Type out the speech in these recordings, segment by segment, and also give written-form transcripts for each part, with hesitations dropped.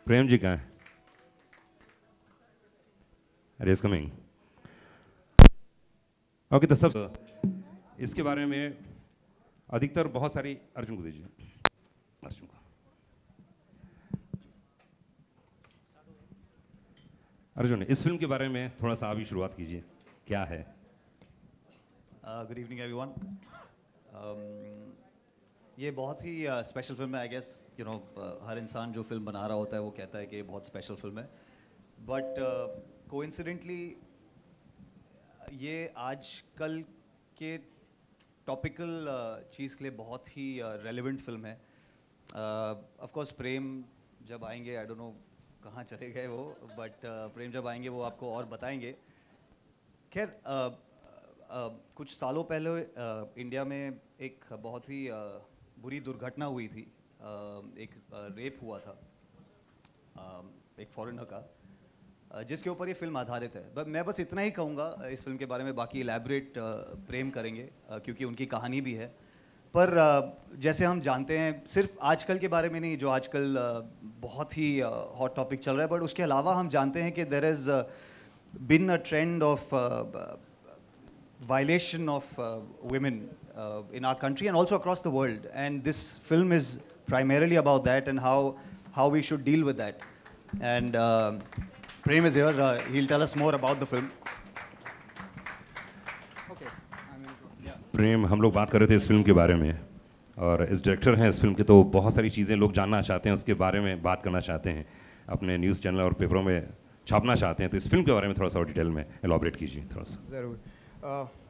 प्रेम जी कहाँ हैं? अरे इज कमिंग। ओके, तो सब इसके बारे में अधिकतर बहुत सारी अर्जुन को दीजिए। अर्जुन को, अर्जुन इस फिल्म के बारे में थोड़ा सा आप ही शुरुआत कीजिए, क्या है? Good evening everyone. ये बहुत ही स्पेशल फिल्म है। आई गेस यू नो हर इंसान जो फिल्म बना रहा होता है वो कहता है कि ये बहुत स्पेशल फिल्म है, बट कोइंसिडेंटली ये आज कल के टॉपिकल चीज़ के लिए बहुत ही रेलेवेंट फिल्म है। ऑफ कोर्स प्रेम जब आएंगे, आई डोंट नो कहाँ चले गए वो, बट प्रेम जब आएंगे वो आपको और बताएंगे। खैर कुछ सालों पहले इंडिया में एक बहुत ही बुरी दुर्घटना हुई थी। एक रेप हुआ था एक फॉरेनर का, जिसके ऊपर ये फिल्म आधारित है। मैं बस इतना ही कहूँगा इस फिल्म के बारे में, बाकी इलेबरेट प्रेम करेंगे क्योंकि उनकी कहानी भी है। पर जैसे हम जानते हैं, सिर्फ आजकल के बारे में नहीं जो आजकल बहुत ही हॉट टॉपिक चल रहा है, बट उसके अलावा हम जानते हैं कि there is been a trend of violation of women in our country and also across the world, and this film is primarily about that and how we should deal with that. And Prem is here, he'll tell us more about the film. Okay, प्रेम, हम लोग बात कर रहे थे इस film के बारे में, और इस डायरेक्टर हैं इस फिल्म के, तो बहुत सारी चीज़ें लोग जानना चाहते हैं, उसके बारे में बात करना चाहते हैं, अपने न्यूज़ चैनल और पेपरों में छापना चाहते हैं। तो इस फिल्म के बारे में थोड़ा सा और डिटेल में एलॉबरेट कीजिए थोड़ा सा। ज़रूर।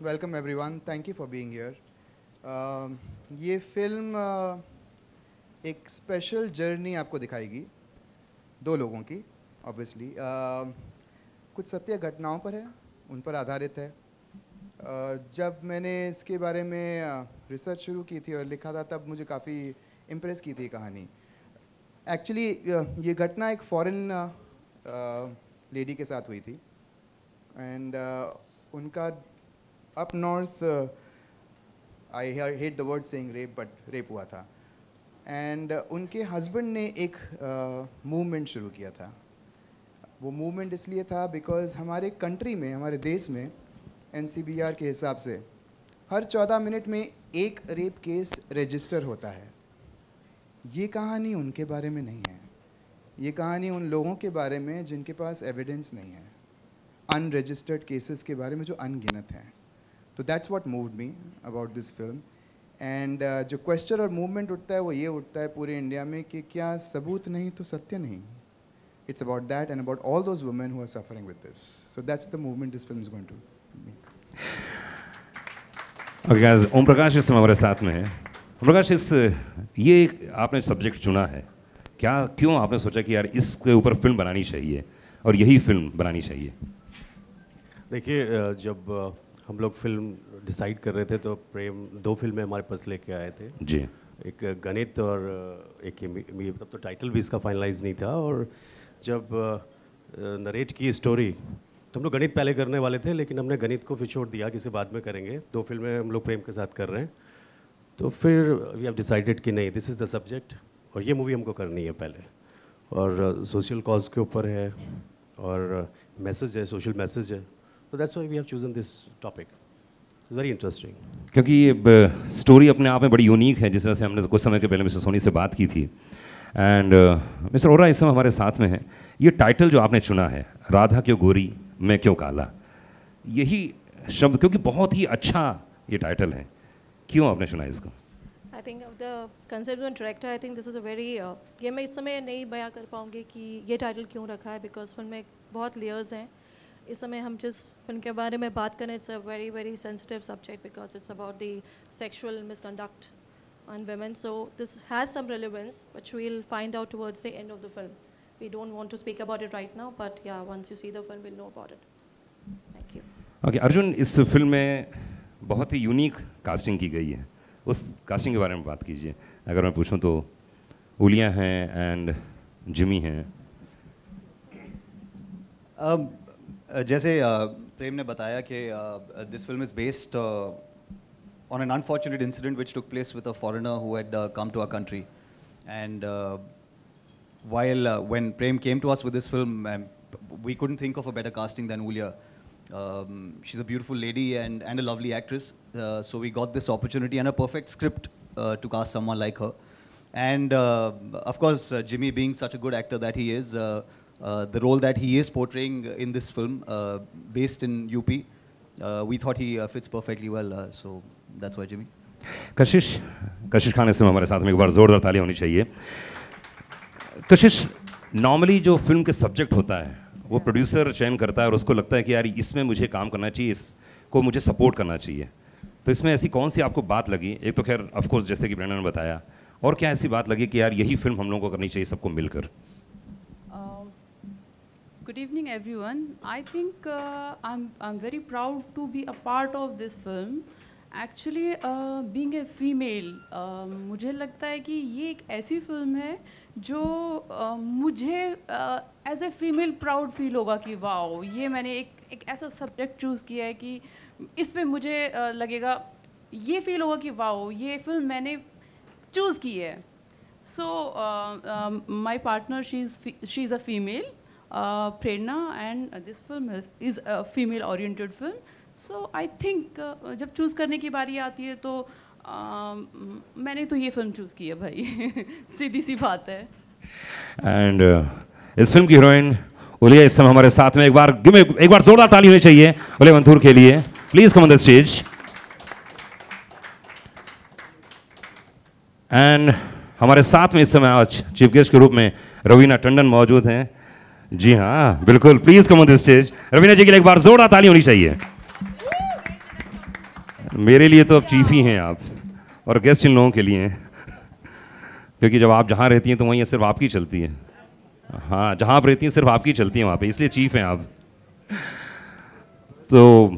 Welcome everyone, thank you for being here. ये फिल्म एक स्पेशल जर्नी आपको दिखाएगी दो लोगों की, ऑब्वियसली। कुछ सत्य घटनाओं पर है, उन पर आधारित है। जब मैंने इसके बारे में रिसर्च शुरू की थी और लिखा था, तब मुझे काफ़ी इम्प्रेस की थी कहानी। एक्चुअली ये घटना एक फॉरेन लेडी के साथ हुई थी, एंड उनका up north, I hate the word saying rape, but rape हुआ था। एंड उनके हस्बैंड ने एक मूवमेंट शुरू किया था। वो मूवमेंट इसलिए था बिकॉज़ हमारे कंट्री में, हमारे देश में NCBR के हिसाब से हर 14 मिनट में एक रेप केस रजिस्टर होता है। ये कहानी उनके बारे में नहीं है, ये कहानी उन लोगों के बारे में जिनके पास एविडेंस नहीं है, अनरजिस्टर्ड केसेस के बारे में जो अनगिनत हैं। तो that's what moved me about this film. And जो क्वेश्चन और मूवमेंट उठता है वो ये उठता है पूरे इंडिया में कि क्या सबूत नहीं तो सत्य नहीं। It's about that and about all those women who are suffering with this. So that's the movement this film is going to make. Okay guys, Om Prakash इस समय हमारे साथ में है। ओम प्रकाश, ये आपने सब्जेक्ट चुना है, क्या क्यों आपने सोचा कि यार इसके ऊपर फिल्म बनानी चाहिए और यही फिल्म बनानी चाहिए? देखिए, जब हम लोग फिल्म डिसाइड कर रहे थे तो प्रेम दो फिल्में हमारे पास लेके आए थे जी। एक गणित और एक तब तो टाइटल भी इसका फाइनलाइज नहीं था। और जब नरेट की स्टोरी, तो हम लोग गणित पहले करने वाले थे, लेकिन हमने गणित को फिर छोड़ दिया कि इसे बाद में करेंगे। दो फिल्में हम लोग प्रेम के साथ कर रहे हैं, तो फिर वी हैव डिसाइडेड कि नहीं, दिस इज़ द सब्जेक्ट और ये मूवी हमको करनी है पहले। और सोशल कॉज के ऊपर है और मैसेज है, सोशल मैसेज है, तो that's why we have chosen this topic. Very interesting, क्योंकि ये स्टोरी अपने आप में बड़ी यूनिक है, जिस तरह से हमने कुछ समय के पहले मिस्टर सोनी से बात की थी। एंड मिस्टर ओरा इस समय हमारे साथ में है। ये टाइटल जो आपने चुना है, राधा क्यों गोरी मैं क्यों काला, यही शब्द, क्योंकि बहुत ही अच्छा ये टाइटल है, क्यों आपने चुना इसको? I think the concept of director, I think this is a very, ये मैं इस समय नहीं बयां कर पाऊँगी कि ये टाइटल क्यों रखा है, बिकॉज फिल्म में बहुत लेयर्स हैं। इस समय हम जिस फिल्म के बारे में बात करें, it's a very very sensitive subject because it's about the sexual misconduct on women, so this has some relevance which we'll find out towards the end of the film. We don't want to speak about it right now, but yeah, once you see the film we'll know about it. Thank you. Okay, Arjun, इस film में बहुत ही unique casting की गई है, उस casting के बारे में बात कीजिए। अगर मैं पूछूं तो उलिया हैं एंड जिमी हैं। जैसे प्रेम ने बताया कि this film is based on an unfortunate incident which took place with a foreigner who had come to our country, and while when Prem came to us with this film, we couldn't think of a better casting than Ulya. She's a beautiful lady and a lovely actress. So we got this opportunity and a perfect script to cast someone like her. And of course, Jimmy being such a good actor that he is, the role that he is portraying in this film, based in UP, we thought he fits perfectly well. So that's why Jimmy. कशिश खान इस समय हमारे साथ में, एक बार जोरदार ताली होनी चाहिए। कशिश, नॉर्मली जो फिल्म के सब्जेक्ट होता है वो प्रोड्यूसर चयन करता है और उसको लगता है कि यार इसमें मुझे काम करना चाहिए, इसको मुझे सपोर्ट करना चाहिए, तो इसमें ऐसी कौन सी आपको बात लगी? एक तो खैर ऑफ कोर्स जैसे कि प्रेरणा ने बताया, और क्या ऐसी बात लगी कि यार यही फिल्म हम लोगों को करनी चाहिए सबको मिलकर? Good evening everyone. I think I'm very proud to be a part of this film. Actually being a female, मुझे लगता है कि ये एक ऐसी फिल्म है जो मुझे as a female proud feel होगा कि वाओ, ये मैंने एक ऐसा सब्जेक्ट चूज़ किया है कि इस पे मुझे लगेगा, ये फील होगा कि वाओ, ये फिल्म मैंने चूज़ की है. So my partner, she's a female, Prerna, and this film is a female oriented film. So I think जब चूज़ करने की बारी आती है तो मैंने तो ये फिल्म चूज़ की है भाई. सीधी सी बात है. एंड इस फिल्म की हीरोइन उलिया इस समय हमारे साथ में, एक बार जोरदार ताली होनी चाहिए उलिया वंथूर के लिए. Please come on the stage. And हमारे साथ में इस समय आज चीफ गेस्ट के रूप में रवीना टंडन मौजूद हैं. जी हाँ बिल्कुल, please come on the stage. Raveena ji के लिए एक बार जोरदार ताली होनी चाहिए. मेरे लिए तो अब चीफ ही हैं आप, और गेस्ट इन लोगों के लिए हैं क्योंकि जब आप जहाँ रहती हैं तो वहीं सिर्फ आपकी चलती है. हाँ, जहाँ आप रहती हैं सिर्फ आपकी चलती है वहाँ पे, इसलिए चीफ हैं आप. तो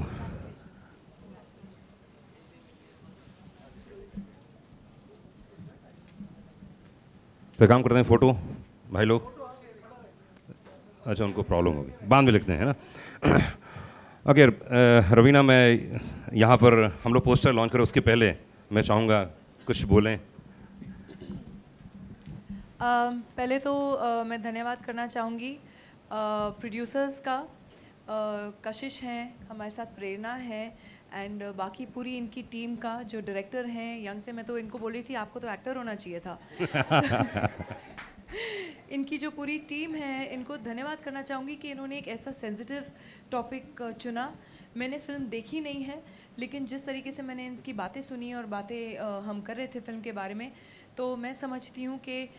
काम करते हैं, फोटो भाई लोग. अच्छा, उनको प्रॉब्लम होगी, बाद में लिखते हैं, है ना. ओके रवीना, मैं यहाँ पर हम लोग पोस्टर लॉन्च करें उसके पहले मैं चाहूँगा कुछ बोलें. पहले तो मैं धन्यवाद करना चाहूँगी प्रोड्यूसर्स का. कशिश हैं हमारे साथ, प्रेरणा है, एंड बाकी पूरी इनकी टीम का, जो डायरेक्टर हैं यंग से. मैं तो इनको बोल रही थी आपको तो एक्टर होना चाहिए था. इनकी जो पूरी टीम है, इनको धन्यवाद करना चाहूँगी कि इन्होंने एक ऐसा सेंसिटिव टॉपिक चुना. मैंने फ़िल्म देखी नहीं है, लेकिन जिस तरीके से मैंने इनकी बातें सुनी और बातें हम कर रहे थे फ़िल्म के बारे में, तो मैं समझती हूँ कि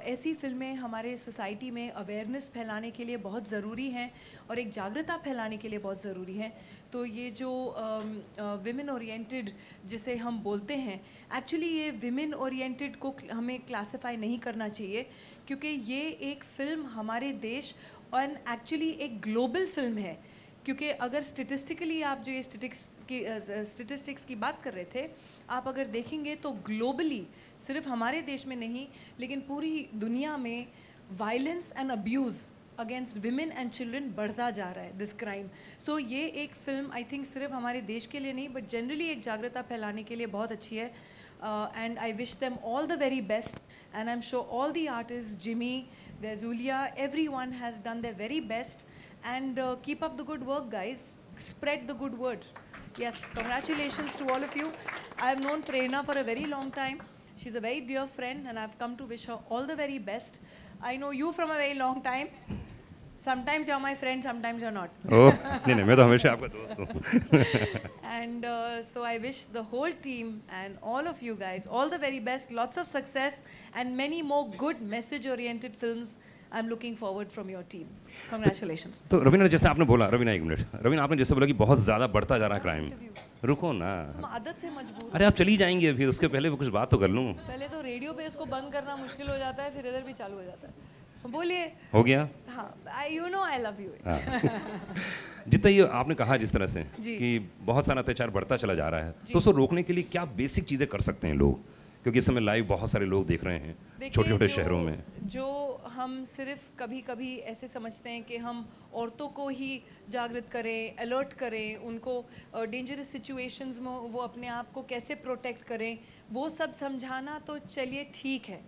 ऐसी फ़िल्में हमारे सोसाइटी में अवेयरनेस फैलाने के लिए बहुत ज़रूरी हैं और एक जागरूकता फैलाने के लिए बहुत ज़रूरी हैं. तो ये जो विमेन ओरिएंटेड जिसे हम बोलते हैं, एक्चुअली ये विमेन ओरिएंटेड को हमें क्लासिफाई नहीं करना चाहिए, क्योंकि ये एक फ़िल्म हमारे देश और एक्चुअली एक ग्लोबल फ़िल्म है. क्योंकि अगर स्टेटिस्टिकली आप जो ये स्टेटिस्टिक्स की बात कर रहे थे, आप अगर देखेंगे तो ग्लोबली, सिर्फ हमारे देश में नहीं लेकिन पूरी दुनिया में, violence and abuse against women and children बढ़ता जा रहा है, दिस क्राइम. सो ये एक फ़िल्म आई थिंक सिर्फ हमारे देश के लिए नहीं बट जनरली एक जागरूकता फैलाने के लिए बहुत अच्छी है. And I wish them all the very best, and I am sure all the artist, Jimmy, there is Iulia, everyone has done their very best. And keep up the good work, guys. Spread the good word. Yes, congratulations to all of you. I have known Prerna for a very long time. She's a very dear friend and I've come to wish her all the very best. I know you from a very long time. Sometimes you're my friend, sometimes you're not. Oh, नहीं, मैं तो हमेशा आपका दोस्त हूँ. And so I wish the whole team and all of you guys all the very best, lots of success and many more good message-oriented films. I'm looking forward from your team. Congratulations. तो रवीना, जैसे आपने बोला, रवीना एक minute, Raveena आपने जैसे बोला कि बहुत ज़्यादा बढ़ता जा रहा है क्राइम. रुको ना, तुम आदत से मजबूर. अरे आप चली जाएंगी अभी, उसके पहले कुछ बात तो कर लूँ. पहले तो रेडियो पे इसको बंद करना मुश्किल हो जाता है, फिर इधर भी चालू हो जाता है. बोलिए. हो गया. हाँ, you know I love you. जितना ये आपने कहा जिस तरह से कि बहुत सारा अत्याचार बढ़ता चला जा रहा है, तो उसको रोकने के लिए क्या बेसिक चीज़ें कर सकते हैं लोग, क्योंकि इस समय लाइव बहुत सारे लोग देख रहे हैं छोटे छोटे शहरों में. जो हम सिर्फ कभी कभी ऐसे समझते हैं कि हम औरतों को ही जागृत करें, अलर्ट करें, उनको डेंजरस सिचुएशंस में वो अपने आप को कैसे प्रोटेक्ट करें, वो सब समझाना तो चलिए ठीक है,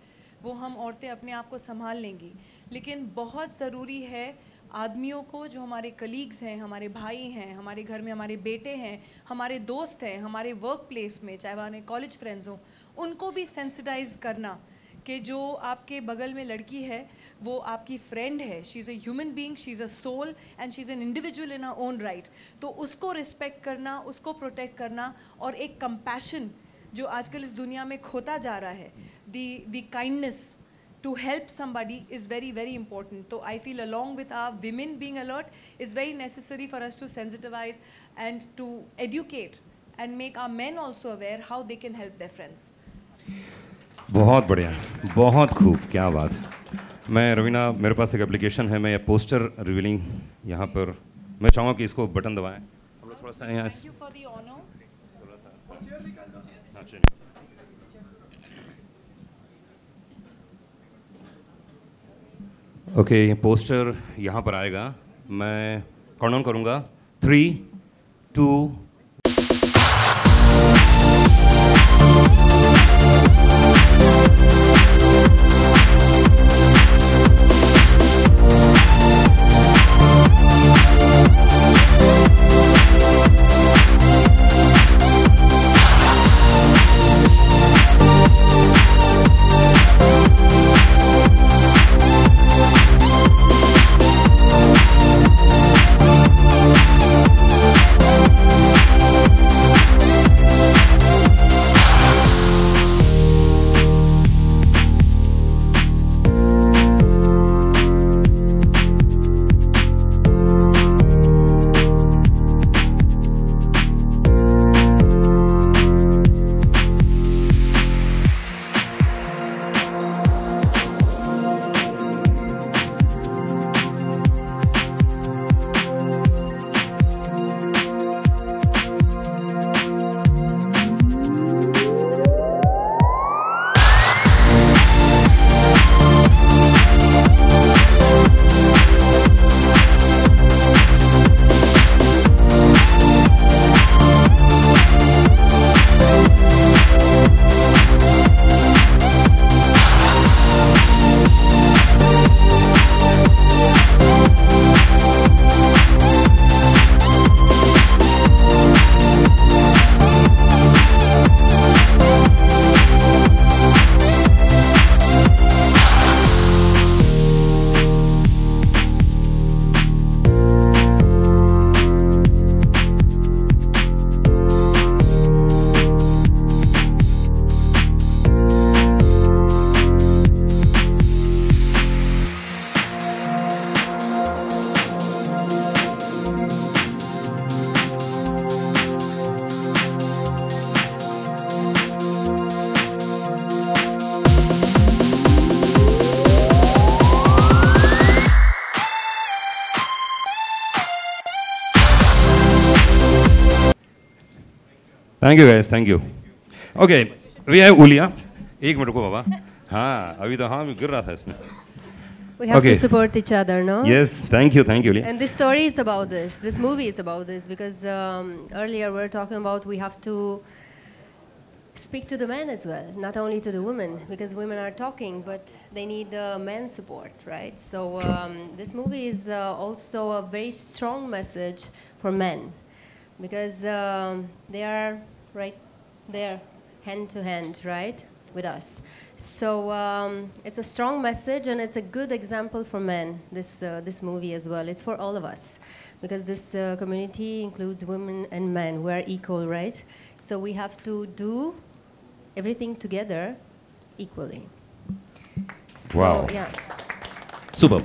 वो हम औरतें अपने आप को संभाल लेंगी. लेकिन बहुत ज़रूरी है आदमियों को, जो हमारे कलीग्स हैं, हमारे भाई हैं, हमारे घर में हमारे बेटे हैं, हमारे दोस्त हैं, हमारे वर्क प्लेस में, चाहे हमारे कॉलेज फ्रेंड्स हों, उनको भी सेंसिटाइज करना कि जो आपके बगल में लड़की है वो आपकी फ्रेंड है, she is a human being, she is a soul and she is an individual in a own right. तो उसको रिस्पेक्ट करना, उसको प्रोटेक्ट करना, और एक कंपैशन जो आजकल इस दुनिया में खोता जा रहा है, the kindness to help somebody is very, very important. So I feel along with our women being alert, is very necessary for us to sensitize and to educate and make our men also aware how they can help their friends. बहुत बढ़िया, बहुत खूब, क्या बात। मैं रवीना, मेरे पास एक application है, मैं ये पोस्टर रिवीलिंग यहाँ पर मैं चाहूँगा कि इसको बटन दबाएं। हम लोग थोड़ा सा यहाँ Thank you for the honor. Okay, poster यहाँ पर आएगा, मैं काउंट डाउन करूँगा 3, 2, thank you guys, thank you. Okay, we have Iulia. एक मिनट रुको बाबा। हाँ, अभी तो हाँ गिर रहा था इसमें। We have to support each other, no? Yes, thank you, Uliya. And this story is about this. This movie is about this because earlier we were talking about we have to speak to the men as well, not only to the women, because women are talking, but they need men's support, right? So this movie is also a very strong message for men, because they are right there, hand to hand, right, with us. So it's a strong message, and it's a good example for men, this movie as well. It's for all of us, because this community includes women and men. We are equal, right? So we have to do everything together equally. So, wow. Yeah. Superb.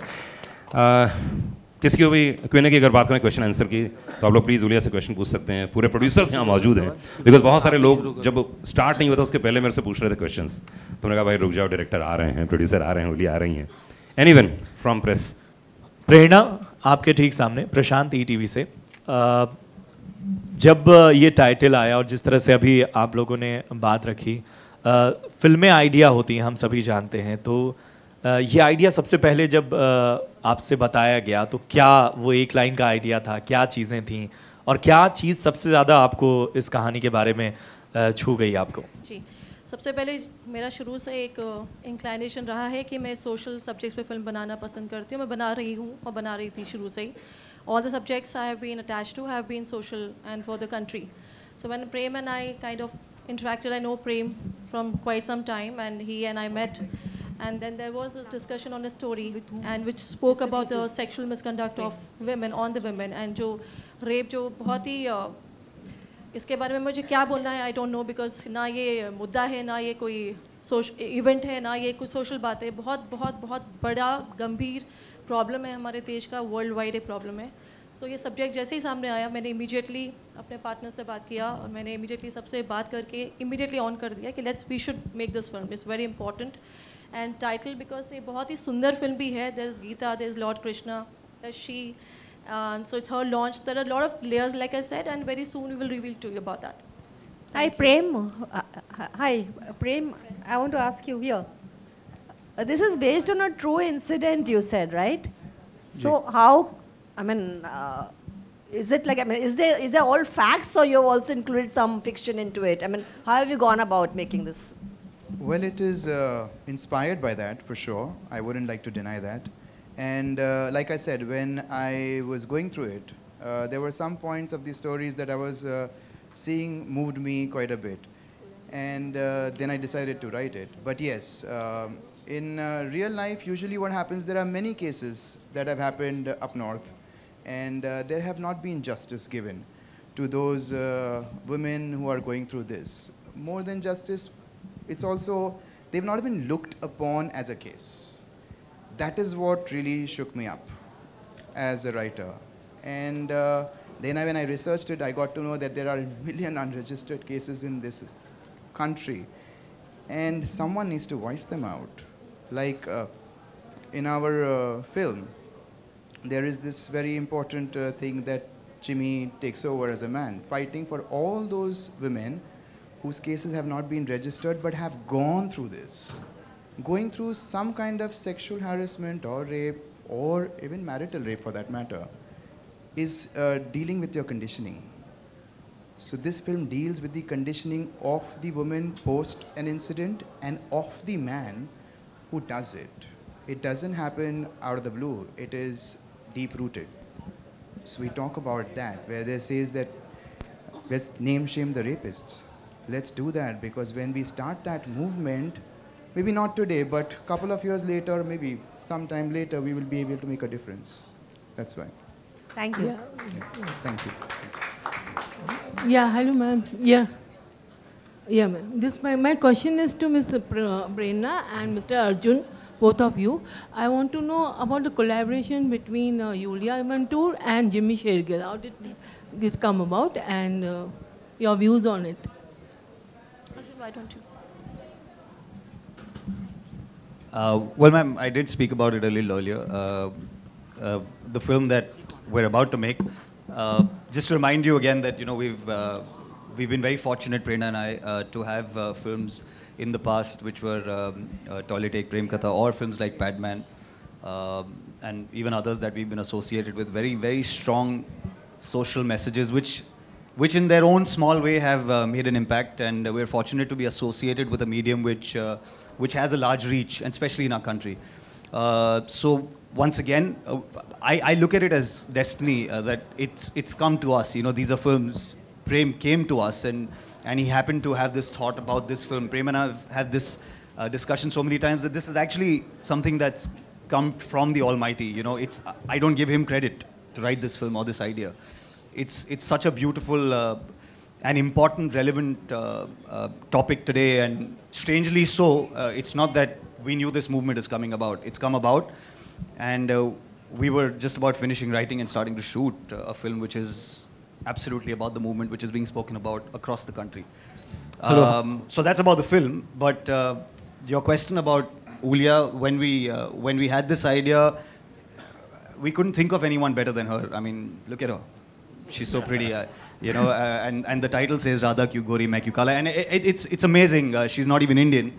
किसी को भी Q&A की अगर बात करें, question answer की, तो आप लोग प्लीज़ उलिया से क्वेश्चन पूछ सकते हैं। पूरे प्रोड्यूसर्स यहाँ मौजूद हैं, बिकॉज बहुत सारे लोग जब स्टार्ट नहीं हुआ था उसके पहले मेरे से पूछ रहे थे क्वेश्चंस, तो मैंने कहा भाई रुक जाओ, डायरेक्टर आ रहे हैं, प्रोड्यूसर आ रहे हैं, उलिया आ रही हैं। Anyone from press. प्रेरणा आपके ठीक सामने, प्रशांत ETV से। जब ये टाइटल आया और जिस तरह से अभी आप लोगों ने बात रखी, फिल्में आइडिया होती हैं, हम सभी जानते हैं, तो ये आइडिया सबसे पहले जब आपसे बताया गया तो क्या वो एक लाइन का आइडिया था, क्या चीज़ें थीं, और क्या चीज़ सबसे ज़्यादा आपको इस कहानी के बारे में छू गई आपको? जी, सबसे पहले मेरा शुरू से एक इंक्लाइनेशन रहा है कि मैं सोशल सब्जेक्ट्स पे फिल्म बनाना पसंद करती हूँ, मैं बना रही हूँ और बना रही थी शुरू से ही. All the subjects I have been attached to have been social and for the country. So when Prem and I kind of interacted, I know Prem from quite some time, and he and I met, and then there was this discussion on a story and which spoke about the sexual misconduct of women on the women, and जो rape जो बहुत ही इसके बारे में मुझे क्या बोलना है, I don't know, because ना ये मुद्दा है, ना ये कोई इवेंट है, ना ये कोई सोशल बात है. बहुत बहुत बहुत बड़ा गंभीर प्रॉब्लम है हमारे देश का, वर्ल्ड वाइड एक प्रॉब्लम है. सो ये सब्जेक्ट जैसे ही सामने आया, मैंने इमीडिएटली अपने पार्टनर से बात किया और मैंने इमीडिएटली सबसे बात करके इमीडिएटली ऑन कर दिया कि we should make this film, it's very important. And title because ये बहुत ही सुंदर फिल्म भी है. There is Gita, there is lord Krishna, there she, so it's her launch. There are lot of layers like I said, and very soon we will reveal to you about that. Hi Prem. Hi Prem. I want to ask you here. This is based on a true incident, you said, right? So how? I mean, is it like? I mean, is there all facts, or you've also included some fiction into it? I mean, how have you gone about making this? Well, it is inspired by that for sure. I wouldn't like to deny that. And like I said, when I was going through it, there were some points of the stories that I was seeing moved me quite a bit. And then I decided to write it. But yes, in real life, usually what happens, there are many cases that have happened up north, and there have not been justice given to those women who are going through this. More than justice, it's also, they've not been looked upon as a case. That is what really shook me up as a writer. And then when I researched it, I got to know that there are a million unregistered cases in this country, and someone needs to voice them out. Like in our film, there is this very important thing that Jimmy takes over as a man, fighting for all those women whose cases have not been registered but have gone through this, going through some kind of sexual harassment or rape, or even marital rape for that matter, is dealing with your conditioning. So this film deals with the conditioning of the woman post an incident and of the man who does it. It doesn't happen out of the blue. It is deep-rooted. So we talk about that, where they says that let's name shame the rapists. Let's do that, because when we start that movement, maybe not today, but a couple of years later, maybe sometime later, we will be able to make a difference. That's why. Thank you. Yeah. Thank you. Yeah, hello ma'am. Yeah. Yeah, ma'am. My question is to Mr. Prerna and Mr. Arjun, both of you. I want to know about the collaboration between Yulia Mantoor and Jimmy Shergill. How did this come about, and your views on it? Arjun, why don't you? Well, ma'am, I did speak about it a little earlier. The film that we're about to make. Just to remind you again that we've been very fortunate, Prerna and I, to have films in the past which were Toilet Ek Prem Katha, or films like Padman, and even others that we've been associated with, very, very strong social messages which in their own small way have made an impact, and we're fortunate to be associated with a medium which has a large reach, and especially in our country. So once again, I look at it as destiny, that it's come to us. These are films. Prem came to us, and he happened to have this thought about this film. Prem and I have had this discussion so many times that this is actually something that's come from the Almighty. I don't give him credit to write this film or this idea. It's such a beautiful and important, relevant topic today, and strangely so, it's not that we knew this movement is coming about. It's come about, and we were just about finishing writing and starting to shoot a film which is absolutely about the movement which is being spoken about across the country. So that's about the film. But your question about Ulia, when we had this idea, we couldn't think of anyone better than her. I mean, look at her. She's so pretty, and the title says Radha Kyu Gori Main Kyu Kala, and it's amazing. She's not even Indian,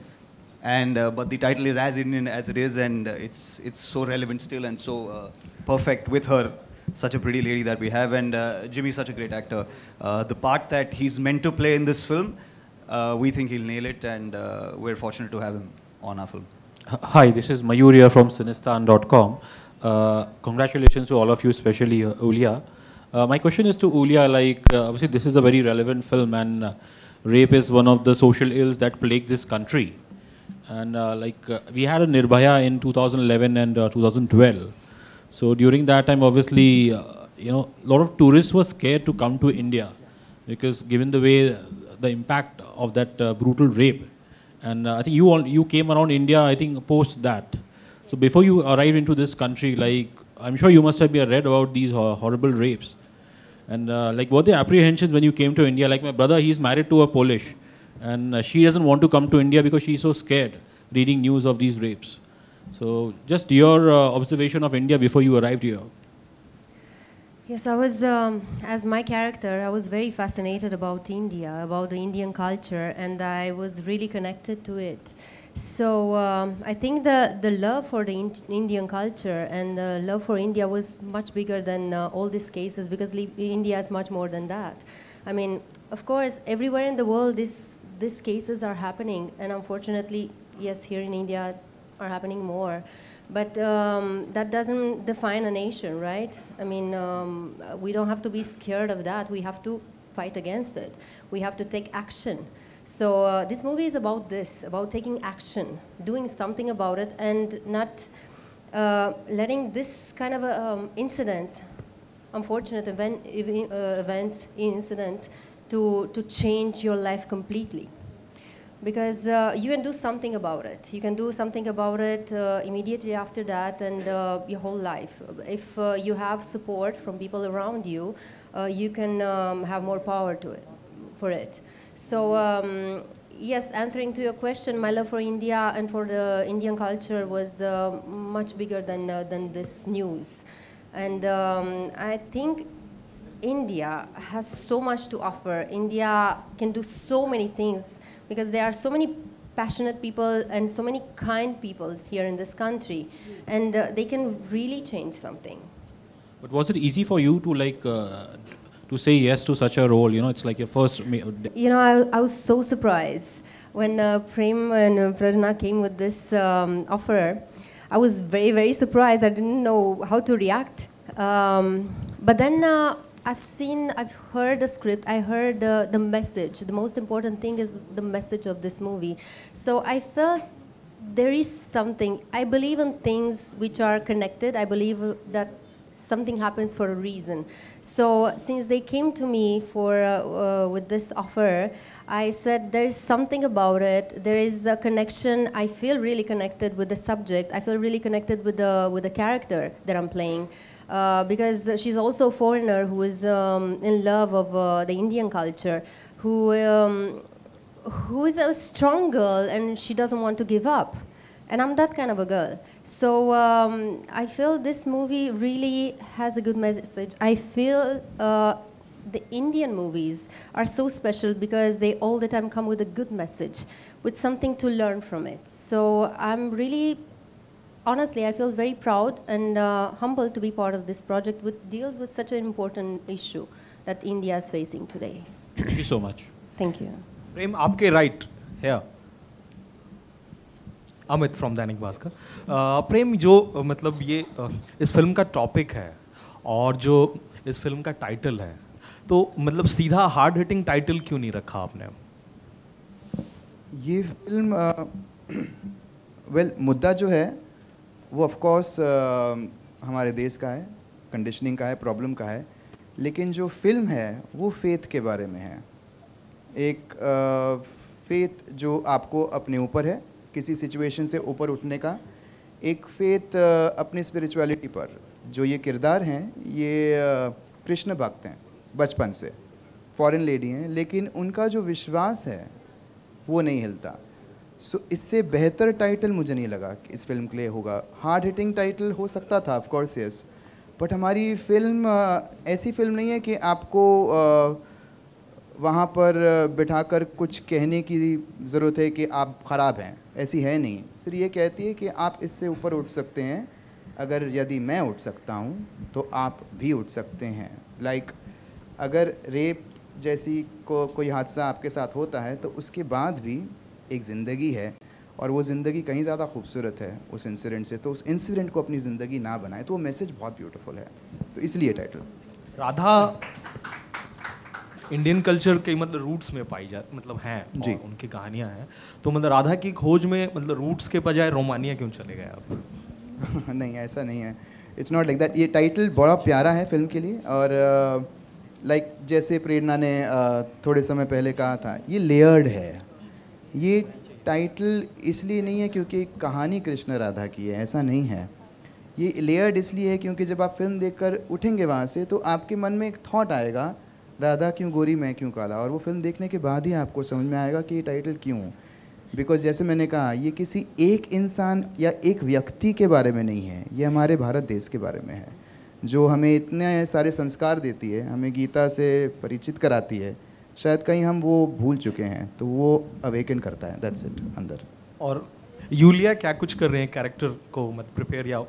and but the title is as Indian as it is, and it's so relevant still and so perfect with her, such a pretty lady that we have, and Jimmy's such a great actor. The part that he's meant to play in this film, We think he'll nail it, and we're fortunate to have him on our film. Hi, this is Mayur here from Cinestan.com. Congratulations to all of you, especially Ulia. My question is to Ulia, like obviously this is a very relevant film, and rape is one of the social ills that plague this country. And we had a Nirbhaya in 2011 and 2012. So during that time, obviously, a lot of tourists were scared to come to India because given the way, the impact of that brutal rape. And I think you came around India, I think, post that. So before you arrived into this country, like, I'm sure you must have read about these horrible rapes. And what the apprehensions when you came to India? Like my brother, he's married to a Polish. And she doesn't want to come to India because she's so scared reading news of these rapes. So just your observation of India before you arrived here. Yes, I was, as my character, I was very fascinated about India, about the Indian culture, and I was really connected to it. So I think the love for the Indian culture and the love for India was much bigger than all these cases, because India is much more than that. I mean, of course, everywhere in the world these cases are happening, and unfortunately, yes, here in India are happening more. But that doesn't define a nation, right? I mean, we don't have to be scared of that. We have to fight against it. We have to take action. So this movie is about this, about taking action, doing something about it, and not letting this kind of incidents, unfortunate incidents, to change your life completely. Because you can do something about it. You can do something about it immediately after that, and your whole life. If you have support from people around you, you can have more power for it. So yes, answering to your question, my love for India and for the Indian culture was much bigger than this news. And I think India has so much to offer. India can do so many things, because there are so many passionate people and so many kind people here in this country, and they can really change something. But was it easy for you to to say yes to such a role? It's like your first. I was so surprised when Prem and Prerna came with this offer. I was very, very surprised. I didn't know how to react. But then I've heard the script, I heard the message. The most important thing is the message of this movie. So I felt there is something. I believe in things which are connected. I believe that something happens for a reason. So since they came to me with this offer, I said there's something about it. There is a connection. I feel really connected with the subject. I feel really connected with the character that I'm playing. Because she's also a foreigner who is in love of the Indian culture, who is a strong girl, and she doesn't want to give up. And I'm that kind of a girl. So I feel this movie really has a good message. I feel the Indian movies are so special because they all the time come with a good message, with something to learn from it. So I'm really, honestly, I feel very proud and humbled to be part of this project, which deals with such an important issue that India is facing today. Thank you so much. Thank you. Prem, आपके right here. Amit from Dainik Bhaskar. प्रेम, जो मतलब ये इस film का topic है और जो इस फिल्म का टाइटल है, तो मतलब सीधा हार्ड हिटिंग टाइटल क्यों नहीं रखा आपने? ये फिल्म मुद्दा जो है वो ऑफ कोर्स हमारे देश का है, कंडीशनिंग का है, प्रॉब्लम का है, लेकिन जो फिल्म है वो फेथ के बारे में है. एक फेथ जो आपको अपने ऊपर है, किसी सिचुएशन से ऊपर उठने का, एक फेथ अपनी स्पिरिचुअलिटी पर. जो ये किरदार हैं ये कृष्ण भक्त हैं, बचपन से फॉरेन लेडी हैं, लेकिन उनका जो विश्वास है वो नहीं हिलता. सो इससे बेहतर टाइटल मुझे नहीं लगा कि इस फिल्म के लिए होगा. हार्ड हिटिंग टाइटल हो सकता था, ऑफ कोर्स यस, बट हमारी फिल्म ऐसी फिल्म नहीं है कि आपको वहाँ पर बिठाकर कुछ कहने की ज़रूरत है कि आप ख़राब हैं. ऐसी है नहीं. सिर्फ ये कहती है कि आप इससे ऊपर उठ सकते हैं. अगर यदि मैं उठ सकता हूँ तो आप भी उठ सकते हैं. लाइक अगर रेप जैसी कोई हादसा आपके साथ होता है तो उसके बाद भी एक ज़िंदगी है, और वो ज़िंदगी कहीं ज़्यादा खूबसूरत है उस इंसिडेंट से, तो उस इंसिडेंट को अपनी ज़िंदगी ना बनाए, तो वो मैसेज बहुत ब्यूटीफुल है, तो इसलिए टाइटल। राधा इंडियन कल्चर के मतलब रूट्स में पाई जा मतलब हैं जी, और उनकी कहानियां हैं, तो मतलब राधा की खोज में मतलब रूट्स के बजाय रोमानिया क्यों चले गए आप? नहीं, ऐसा नहीं है, इट्स नॉट लाइक दैट। ये टाइटल बड़ा प्यारा है फिल्म के लिए, और लाइक जैसे प्रेरणा ने थोड़े समय पहले कहा था, ये लेयर्ड है। ये टाइटल इसलिए नहीं है क्योंकि कहानी कृष्ण राधा की है, ऐसा नहीं है। ये लेयर्ड इसलिए है क्योंकि जब आप फिल्म देखकर उठेंगे वहाँ से तो आपके मन में एक थॉट आएगा, राधा क्यों गोरी मैं क्यों काला, और वो फिल्म देखने के बाद ही आपको समझ में आएगा कि ये टाइटल क्यों। बिकॉज जैसे मैंने कहा, ये किसी एक इंसान या एक व्यक्ति के बारे में नहीं है, ये हमारे भारत देश के बारे में है, जो हमें इतने सारे संस्कार देती है, हमें गीता से परिचित कराती है। शायद कहीं हम वो भूल चुके हैं, तो वो अवेकन करता है, दैट्स इट अंदर। और यूलिया क्या कुछ कर रहे हैं कैरेक्टर को मतलब प्रिपेयर या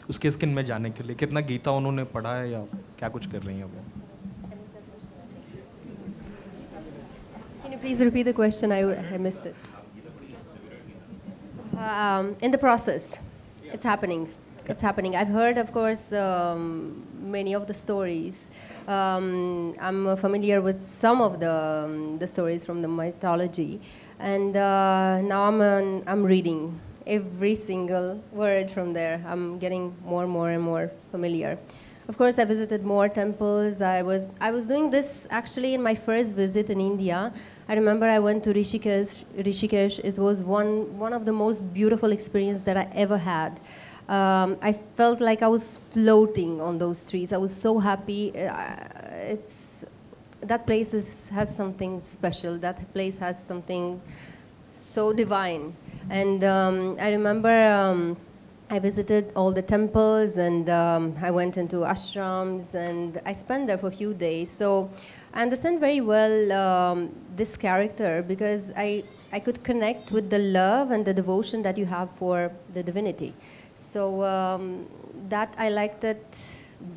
उसके स्किन में जाने के लिए? कितना गीता उन्होंने पढ़ा है या क्या कुछ कर रही हैं वो? Can you please repeat the question? I missed it. In the process, it's happening. It's happening. I've heard, of course, many of the stories. I'm familiar with some of the stories from the mythology, and now I'm reading every single word from there. I'm getting more and more familiar. Of course, I visited more temples. I was doing this actually in my first visit in India. I remember I went to Rishikesh. Rishikesh, it was one of the most beautiful experiences that I ever had. I felt like I was floating on those streets. I was so happy. That place has something special. That place has something so divine. And I remember I visited all the temples, and I went into ashrams, and I spent there for a few days. So I understand very well this character because I could connect with the love and the devotion that you have for the divinity. So that I liked it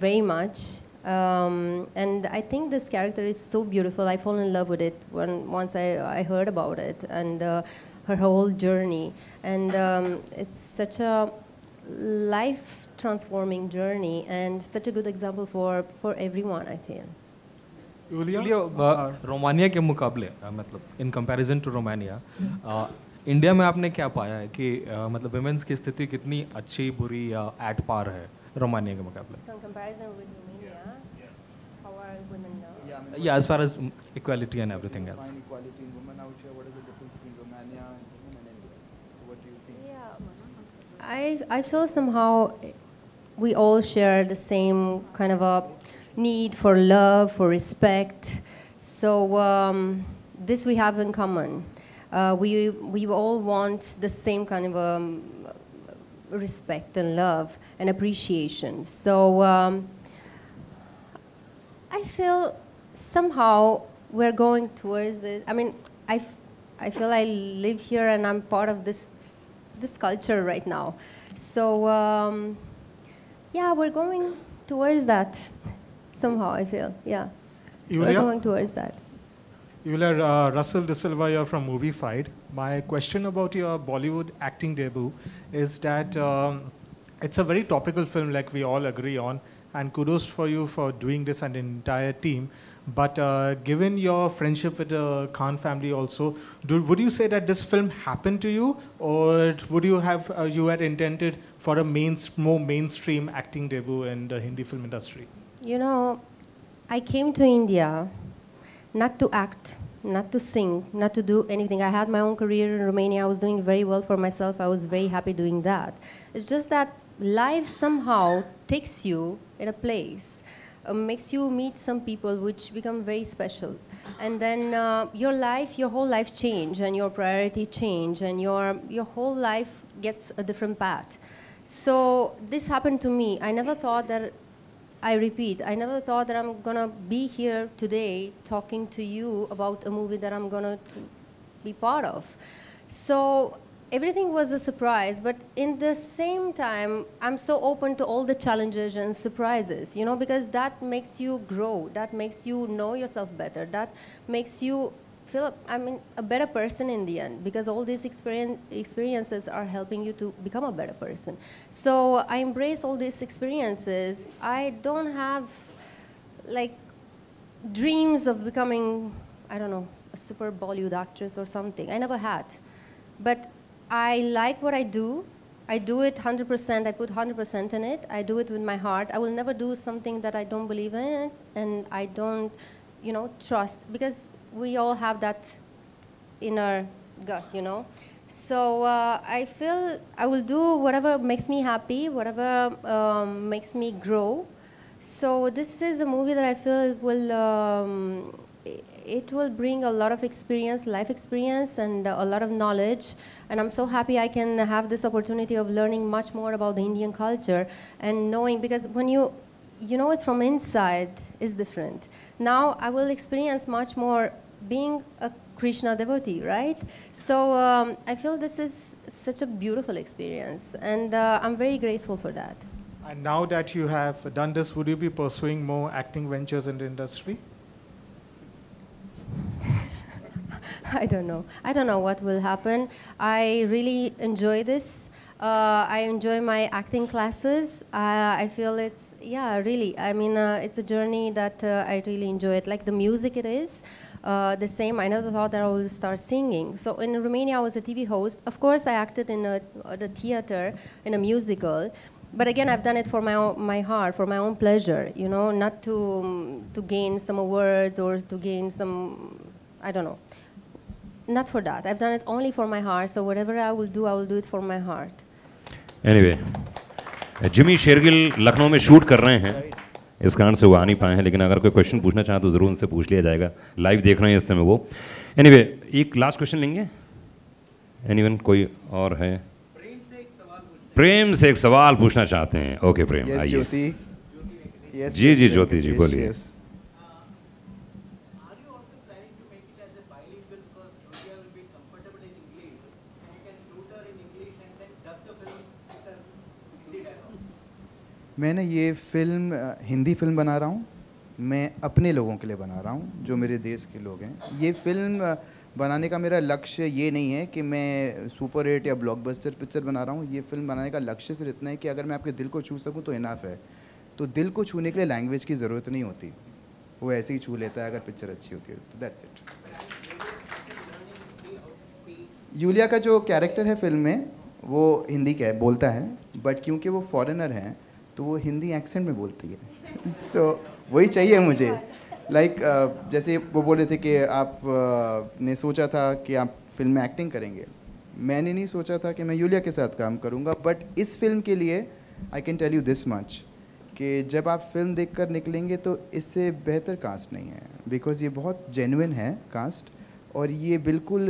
very much. And I think this character is so beautiful. I fall in love with it once I heard about it, and her whole journey. And it's such a life-transforming journey and such a good example for everyone, I think. Yulia, Romania के मुकाबले मतलब in comparison to Romania, India में आपने क्या पाया है कि मतलब वुमेन्स की स्थिति कितनी अच्छी, बुरी या एट पार है रोमानिया के मुकाबले? So in comparison with Romania, how are women now? Yeah, as far as equality and everything else. Find equality in women out here. What is the difference between Romania and women in India? So what do you think? Yeah, I feel somehow we all share the same kind of a need for love, for respect. So this we have in common. We all want the same kind of respect and love and appreciation. So I feel somehow we're going towards this. I mean, I feel I live here and I'm part of this culture right now. So yeah, we're going towards that. Somehow I feel, yeah. We're going towards that. Yulia, Russell De Silva, you're from Movie Fight. My question about your Bollywood acting debut is that it's a very topical film, like we all agree on, and kudos for you for doing this and the entire team. But given your friendship with the Khan family also, would you say that this film happened to you, or would you have you had intended for a more mainstream acting debut in the Hindi film industry? You know, I came to India not to act, not to sing, not to do anything. I had my own career in Romania. I was doing very well for myself. I was very happy doing that. It's just that life somehow takes you in a place, makes you meet some people which become very special. And then your whole life change, and your priority change, and your whole life gets a different path. So this happened to me. I never thought that, I repeat, I never thought that I'm gonna be here today talking to you about a movie that I'm gonna be part of. So everything was a surprise, but in the same time, I'm so open to all the challenges and surprises, you know, because that makes you grow, that makes you know yourself better, that makes you feel, I mean, a better person in the end, because all these experiences are helping you to become a better person. So I embrace all these experiences. I don't have, like, dreams of becoming, I don't know, a super Bollywood actress or something. I never had. But I like what I do. I do it 100%. I put 100% in it. I do it with my heart. I will never do something that I don't believe in it and I don't, you know, trust. Because we all have that inner gut, you know. So I feel I will do whatever makes me happy, whatever makes me grow. So this is a movie that I feel it will bring a lot of experience, life experience, and a lot of knowledge. And I'm so happy I can have this opportunity of learning much more about the Indian culture and knowing, because when you know it from inside is different. Now I will experience much more being a Krishna devotee, right? So I feel this is such a beautiful experience, and I'm very grateful for that. And now that you have done this, would you be pursuing more acting ventures in the industry? I don't know. I don't know what will happen. I really enjoy this. I enjoy my acting classes. I feel it's, yeah, really. I mean, it's a journey that I really enjoy it. Like the music it is. The same, I never thought that I would start singing. So in Romania, I was a TV host. Of course, I acted in the theater, in a musical. But again, I've done it for my heart, for my own pleasure, you know, not to gain some awards or to gain some, I don't know. Not for that. I've done it only for my heart. So whatever I will do it for my heart. Anyway, Jimmy Shergill Lucknow में shoot कर रहे हैं, इस कारण से वो आ नहीं पाए हैं, लेकिन अगर कोई क्वेश्चन पूछना चाहे तो ज़रूर उनसे पूछ लिया जाएगा. लाइव देख रहे हैं इस समय वो. Anyway, एक लास्ट क्वेश्चन लेंगे. Anyone, कोई और है? प्रेम से एक सवाल पूछना चाहते हैं. ओके प्रेम, आइए. ज्योति. जी जी ज्योति जी बोलिए. मैंने ये फिल्म हिंदी फिल्म बना रहा हूँ. मैं अपने लोगों के लिए बना रहा हूँ, जो मेरे देश के लोग हैं. ये फिल्म बनाने का मेरा लक्ष्य ये नहीं है कि मैं सुपर हिट या ब्लॉकबस्टर पिक्चर बना रहा हूँ. ये फिल्म बनाने का लक्ष्य सिर्फ इतना है कि अगर मैं आपके दिल को छू सकूँ तो इनाफ है. तो दिल को छूने के लिए लैंग्वेज की ज़रूरत नहीं होती, वो ऐसे ही छू लेता है अगर पिक्चर अच्छी होती है. तो दैट्स इट. यूलिया का जो कैरेक्टर है फिल्म में वो हिंदी का बोलता है, बट क्योंकि वो फॉरेनर हैं तो वो हिंदी एक्सेंट में बोलती है. सो वही चाहिए मुझे. लाइक जैसे वो बोल रहे थे कि आप ने सोचा था कि आप फिल्म में एक्टिंग करेंगे. मैंने नहीं सोचा था कि मैं यूलिया के साथ काम करूंगा, बट इस फिल्म के लिए I can tell you this much कि जब आप फिल्म देखकर निकलेंगे तो इससे बेहतर कास्ट नहीं है, बिकॉज ये बहुत जेन्युइन है कास्ट, और ये बिल्कुल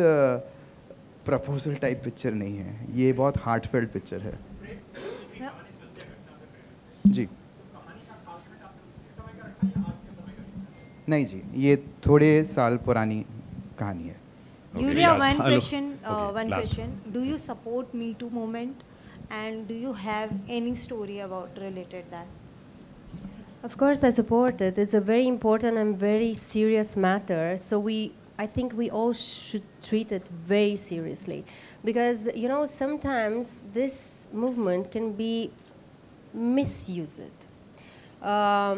प्रपोजल टाइप पिक्चर नहीं है. ये बहुत हार्टफेल्ट पिक्चर है. जी नहीं जी, ये थोड़े साल पुरानी कहानी है. Yulia, one question. Do you support Me Too movement, and do you have any story about related that? Of course, I support it. It's a very important and very serious matter. So I think we all should treat it very seriously, because you know sometimes this movement can be misused.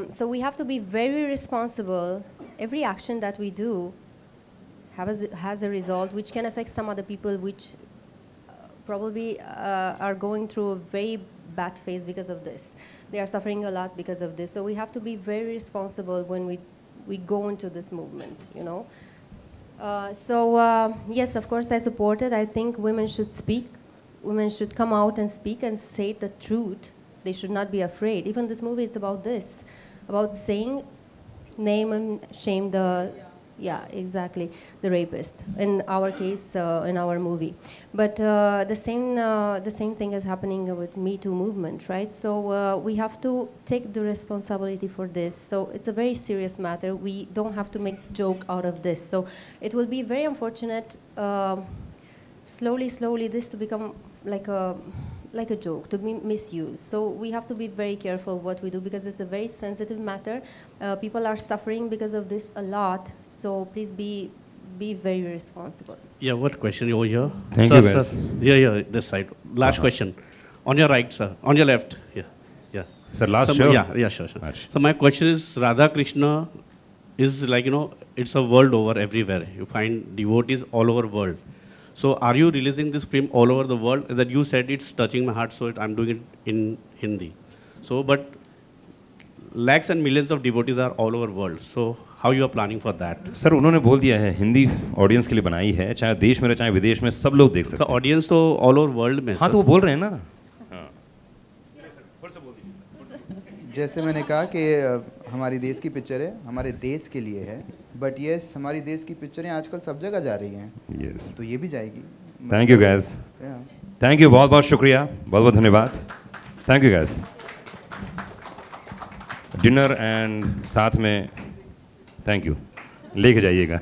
So we have to be very responsible. Every action that we do has a result which can affect some other people, which probably are going through a very bad phase because of this. They are suffering a lot because of this. So we have to be very responsible when we go into this movement, you know. Yes, of course I support it. I think women should speak. Women should come out and speak and say the truth. They should not be afraid. Even this movie, it's about this, about saying, name and shame the, yeah, exactly, the rapist. In our case, in our movie. But the same thing is happening with Me Too movement, right? So we have to take the responsibility for this. So it's a very serious matter. We don't have to make joke out of this. So it will be very unfortunate slowly this to become like a joke, to be misused. So we have to be very careful what we do, because it's a very sensitive matter. People are suffering because of this a lot. So please be very responsible. Yeah, what question over here? Thank sir, you, guys. Sir. Yeah, this side. Last question. On your right, sir. On your left. Yeah. Sir, last show? Yeah, sure. So my question is, Radha Krishna is like, it's a world over everywhere. You find devotees all over world. So are you releasing this film all over the world? That you said it's touching my heart, so I'm doing it in Hindi. So, but lakhs and millions of devotees are all over world. So how you are planning for that? Sir उन्होंने बोल दिया है, Hindi audience के लिए बनाई है, चाहे देश में रहे चाहे विदेश में, सब लोग देख सकते हैं। ऑडियंस तो ऑल ओवर वर्ल्ड में। हाँ तो वो बोल रहे हैं ना। जैसे मैंने कहा कि हमारी देश की पिक्चर है, हमारे देश के लिए है, बट यस हमारी देश की पिक्चरें आजकल सब जगह जा रही हैं। यस तो ये भी जाएगी। Thank you gas, thank you, बहुत बहुत शुक्रिया, बहुत बहुत धन्यवाद, thank you gas. Dinner and साथ में थैंक यू लेके जाइएगा।